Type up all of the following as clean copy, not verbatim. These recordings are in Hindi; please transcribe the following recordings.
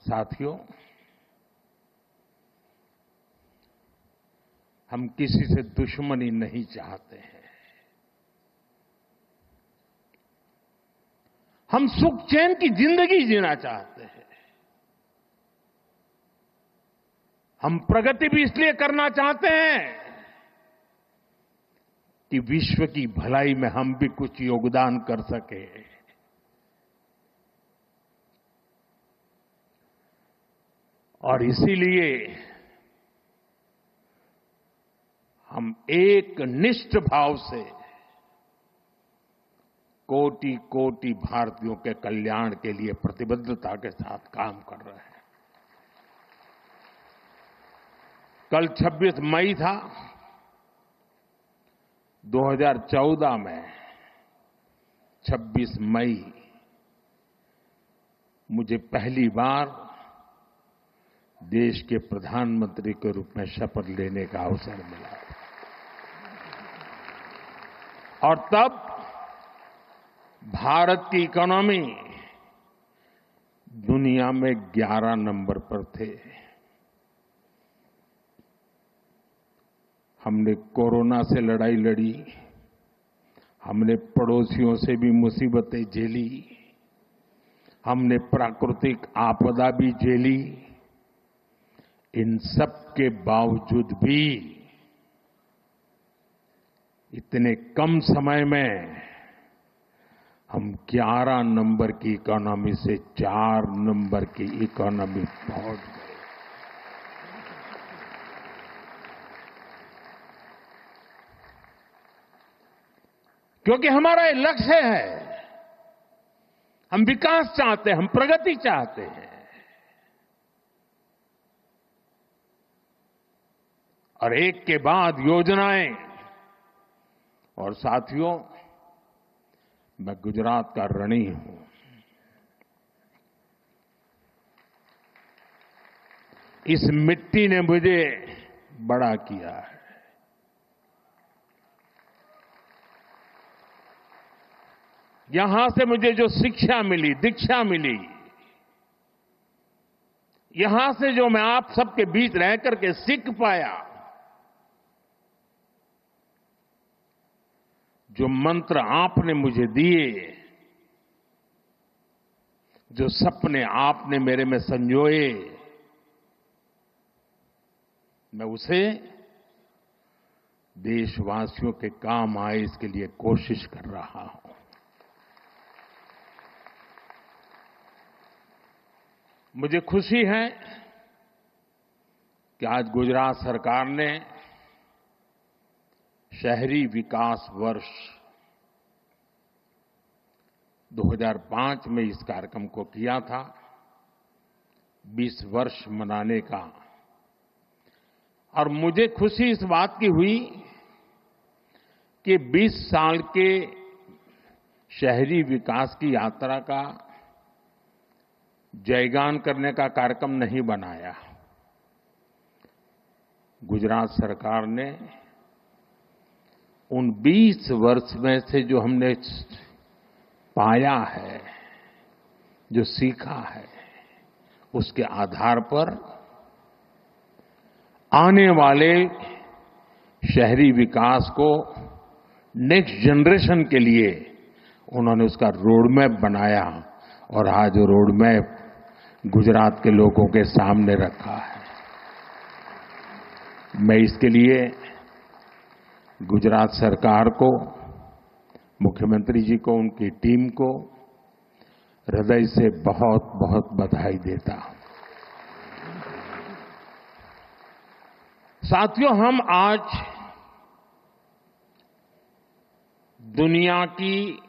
साथियों, हम किसी से दुश्मनी नहीं चाहते हैं। हम सुख चैन की जिंदगी जीना चाहते हैं। हम प्रगति भी इसलिए करना चाहते हैं कि विश्व की भलाई में हम भी कुछ योगदान कर सके। और इसीलिए हम एक निष्ठ भाव से कोटि कोटि भारतीयों के कल्याण के लिए प्रतिबद्धता के साथ काम कर रहे हैं। कल 26 मई था। 2014 में 26 मई मुझे पहली बार देश के प्रधानमंत्री के रूप में शपथ लेने का अवसर मिला। और तब भारत की इकोनॉमी दुनिया में 11 नंबर पर थे। हमने कोरोना से लड़ाई लड़ी, हमने पड़ोसियों से भी मुसीबतें झेली, हमने प्राकृतिक आपदा भी झेली। इन सब के बावजूद भी इतने कम समय में हम 11 नंबर की इकोनॉमी से 4 नंबर की इकोनॉमी पहुंच गए। क्योंकि हमारा ये लक्ष्य है। हम विकास चाहते हैं, हम प्रगति चाहते हैं। और एक के बाद योजनाएं। और साथियों, मैं गुजरात का ऋणी हूं। इस मिट्टी ने मुझे बड़ा किया है। यहां से मुझे जो शिक्षा मिली, दीक्षा मिली, यहां से जो मैं आप सबके बीच रह करके सीख पाया, जो मंत्र आपने मुझे दिए, जो सपने आपने मेरे में संजोए, मैं उसे देशवासियों के काम आए इसके लिए कोशिश कर रहा हूं। मुझे खुशी है कि आज गुजरात सरकार ने शहरी विकास वर्ष 2005 में इस कार्यक्रम को किया था, 20 वर्ष मनाने का। और मुझे खुशी इस बात की हुई कि 20 साल के शहरी विकास की यात्रा का जयगान करने का कार्यक्रम नहीं बनाया। गुजरात सरकार ने उन 20 वर्ष में से जो हमने पाया है, जो सीखा है, उसके आधार पर आने वाले शहरी विकास को नेक्स्ट जनरेशन के लिए उन्होंने उसका रोड मैप बनाया। और आज वो रोड मैप गुजरात के लोगों के सामने रखा है। मैं इसके लिए गुजरात सरकार को, मुख्यमंत्री जी को, उनकी टीम को हृदय से बहुत बहुत बधाई देता हूं। साथियों, हम आज दुनिया की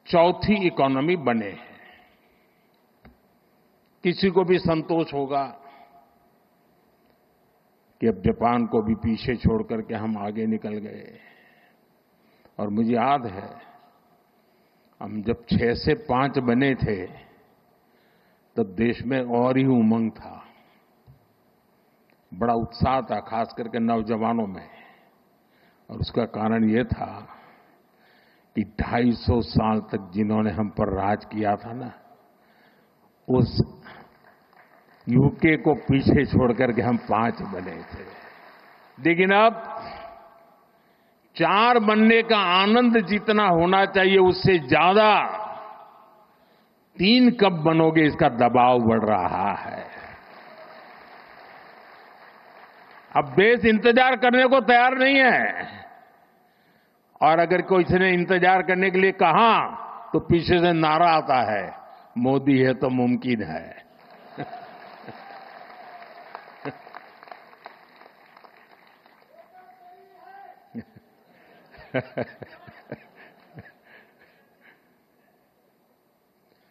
चौथी इकोनॉमी बने हैं। किसी को भी संतोष होगा कि अब जापान को भी पीछे छोड़ करके हम आगे निकल गए। और मुझे याद है, हम जब 6 से 5 बने थे तब देश में और ही उमंग था, बड़ा उत्साह था, खास करके नौजवानों में। और उसका कारण ये था कि 250 साल तक जिन्होंने हम पर राज किया था ना, उस यूके को पीछे छोड़कर के हम 5 बने थे। लेकिन अब 4 बनने का आनंद जितना होना चाहिए उससे ज्यादा 3 कब बनोगे इसका दबाव बढ़ रहा है। अब देश इंतजार करने को तैयार नहीं है, और अगर कोई ने इंतजार करने के लिए कहा तो पीछे से नारा आता है, मोदी है तो मुमकिन है।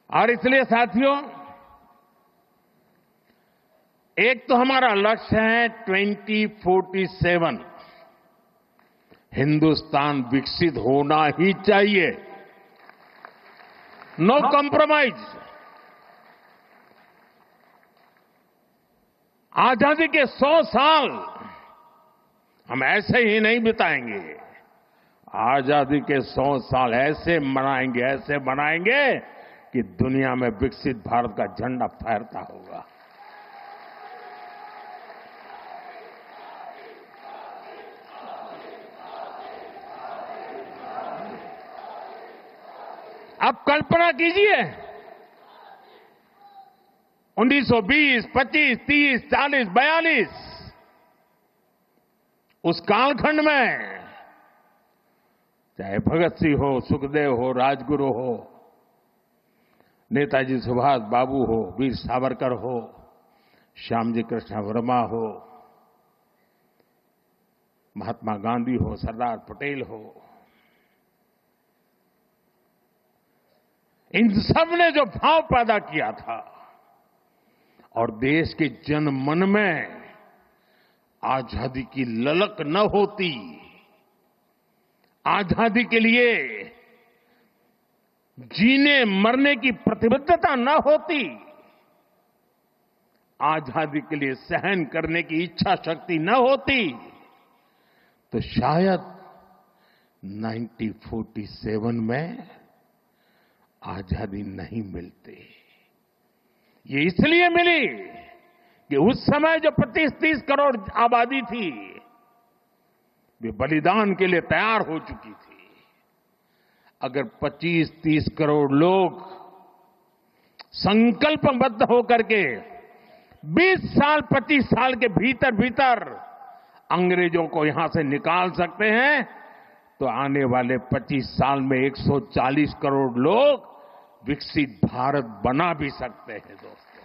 और इसलिए साथियों, एक तो हमारा लक्ष्य है 2047 हिंदुस्तान विकसित होना ही चाहिए, नो कॉम्प्रोमाइज। आजादी के 100 साल हम ऐसे ही नहीं बिताएंगे, आजादी के 100 साल ऐसे मनाएंगे कि दुनिया में विकसित भारत का झंडा फहरता होगा। अब कल्पना कीजिए 1920, 25, 30, 40, 42 उस कालखंड में चाहे भगत सिंह हो, सुखदेव हो, राजगुरु हो, नेताजी सुभाष बाबू हो, वीर सावरकर हो, श्यामजी कृष्ण वर्मा हो, महात्मा गांधी हो, सरदार पटेल हो, इन सब ने जो भाव पैदा किया था और देश के जन मन में आजादी की ललक न होती, आजादी के लिए जीने मरने की प्रतिबद्धता न होती, आजादी के लिए सहन करने की इच्छा शक्ति न होती, तो शायद 1947 में आजादी नहीं मिलती। ये इसलिए मिली कि उस समय जो 25-30 करोड़ आबादी थी, वे बलिदान के लिए तैयार हो चुकी थी। अगर 25-30 करोड़ लोग संकल्पबद्ध होकर के 20 साल 25 साल के भीतर अंग्रेजों को यहां से निकाल सकते हैं, तो आने वाले 25 साल में 140 करोड़ लोग विकसित भारत बना भी सकते हैं दोस्तों।